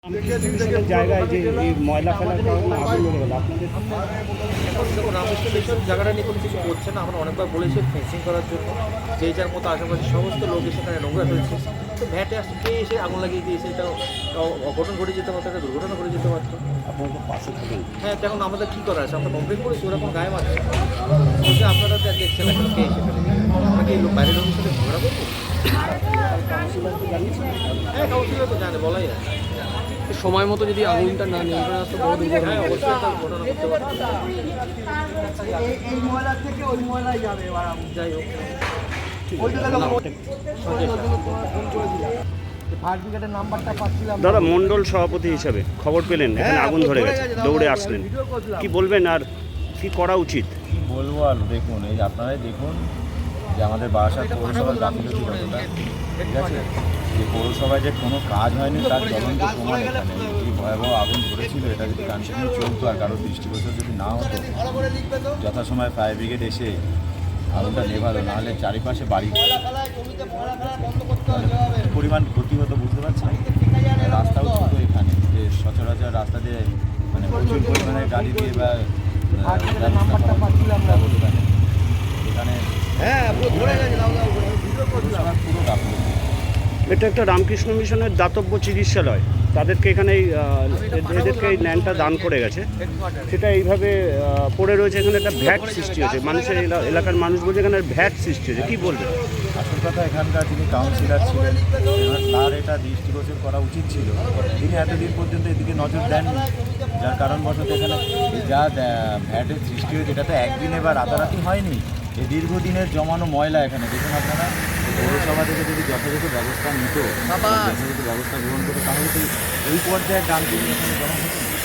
জায়গায় যে এই ময়লা ফেলার কারণে আগুন লেগে গেল আপনাদের। এখন দেখুন রামকৃষ্ণ মিশন জায়গাটা নিয়ে কোনো কিছু করছে না। আমরা অনেকবার বলেছি ফেন্সিং করার জন্য, যে যার মতো আশেপাশে সমস্ত লোক সেখানে নোংরা ফেলছে, তো ভ্যাটে আসছে কে এসে আগুন লাগিয়ে দিয়েছে, এটা অঘটন ঘটে যেতে পারতো, একটা দুর্ঘটনা ঘটে যেতে পারতো। আপনারা তো পাশে থাকেন। হ্যাঁ, এখন আমাদের কী করা আছে, আমরা কমপ্লেন করেছি, ওরা কোনো গায়ে মারছে না। বলছে আপনারা তো দেখছেন এখন কে এসে ফেলে, আমরা কি বাইরের লোকের সাথে ঝগড়া করবো? কাউন্সিলরকে জানিয়েছেন? হ্যাঁ, কাউন্সিলর তো জানে, বলাই আছে। সময় মতো যদি আগুনটা না নিয়ন্ত্রণ আসতো বড় দুর্ঘটনা হ্যাঁ, অবশ্যই একটা ঘটনা ঘটতে পারতো। এই ময়লা থেকে ওই ময়লাই যাবে এবার আগুন। যাই হোক, ফায়ার ব্রিগেডের নাম্বারটা পাচ্ছিলাম। দাদা মণ্ডল সভাপতি হিসাবে খবর পেলেন এখানে আগুন ধরে গেছে, দৌড়ে আসলেন, কি বলবেন আর কি করা উচিত? কি বলবো আর দেখুন, এই যে আপনারাই দেখুন যে আমাদের বারাসাত পৌরসভার গাফিলতি কতটা, ঠিক আছে, যে পৌরসভায় যে কোনো কাজ হয়নি তার জ্বলন্ত প্রমাণ এখানে। কি ভয়াবহ আগুন ধরেছিল, এটা যদি কন্টিনিউ চলতো আর কারোর দৃষ্টিগোচর যদি না হতো, যথাসময়ে ফায়ার ব্রিগেড এসে আগুনটা নেভালো, নাহলে চারিপাশে বাড়ি পরিমাণ ক্ষতি হতো বুঝতে পারছেন। রাস্তাও ছোটো এখানে, যে সচরাচর রাস্তা দিয়ে মানে প্রচুর পরিমাণে গাড়ি দিয়ে বা এখানে পুরো গাফিলতি। এটা একটা রামকৃষ্ণ মিশনের দাতব্য চিকিৎসালয়, তাদেরকে এখানে এদেরকে এই ল্যান্ডটা দান করে গেছে, সেটা এইভাবে পড়ে রয়েছে। এখানে একটা ভ্যাট সৃষ্টি হয়েছে, মানুষের এলাকার মানুষ বলছে এখানে ভ্যাট সৃষ্টি হয়েছে, কী বলবেন? আসল কথা, এখানকার যিনি কাউন্সিলর ছিলেন তার এটা দৃষ্টিগোচর করা উচিত ছিল, তিনি এতদিন পর্যন্ত এদিকে নজর দেননি, যার কারণবশত এখানে যা ভ্যাটের সৃষ্টি হয়েছে এটা তো একদিনে বা রাতারাতি হয়নি, এই দীর্ঘদিনের জমানো ময়লা এখানে। দেখুন আপনারা, পৌরসভা থেকে যদি যথাযথ ব্যবস্থা নিত, যথাযথ ব্যবস্থা গ্রহণ করতো, তাহলে তো এই পর্যায়ে ডাম্পিং এখানে জমা হতো না।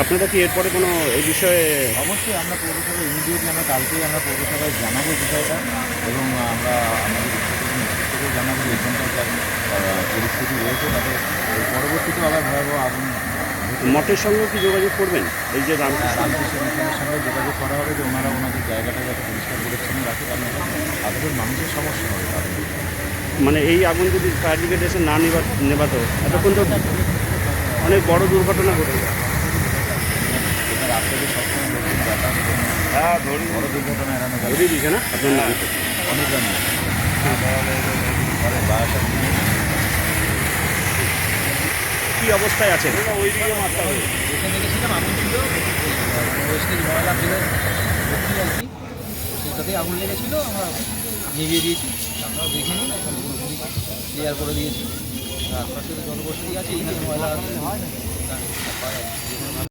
আপনারা কি এরপরে কোনো এই বিষয়ে? অবশ্যই আমরা পৌরসভায় ইমিডিয়েটলি আমরা কালকেই আমরা পৌরসভায় জানাবো বিষয়টা, এবং আমরা আমাদের থেকে জানাবো যে এখানকার যা পরিস্থিতি রয়েছে তাতে পরবর্তীতেও আবার ভয়াবহ আগুন। মঠের সঙ্গে কি যোগাযোগ করবেন? এই যে রামকৃষ্ণ মিশনের সঙ্গে যোগাযোগ করা হবে যে ওনারা ওনাদের জায়গাটা যাতে পরিষ্কার পরিচ্ছন্ন রাখে, কারণ সাধারণ মানুষের সমস্যা হবে তাদের। মানে এই আগুন যদি ফায়ার ব্রিগেড এসে না নেবাতো এতক্ষণ তো অনেক বড় দুর্ঘটনা ঘটে। এটা রাস্তাতে সবসময় লোকজন যাতায়াত করে, বড় দুর্ঘটনা এড়ানো যাবে। ধরিয়ে দিয়েছে না আপনার নাম? অনেক জানি বারাসাত কী অবস্থায় আছেন? এখানে গেছিলাম, আগুন ছিল, ওয়েস্টেজ ময়লা ফেলে ভর্তি আর কি, সেটাতেই আগুন লেগেছিল। আমরা নিভিয়ে দিয়েছি, আপনারা দেখে নিন, এখন পুরোপুরি ক্লিয়ার করে দিয়েছি। আশপাশে জনবসতি আছে, এখানে ময়লা আছে।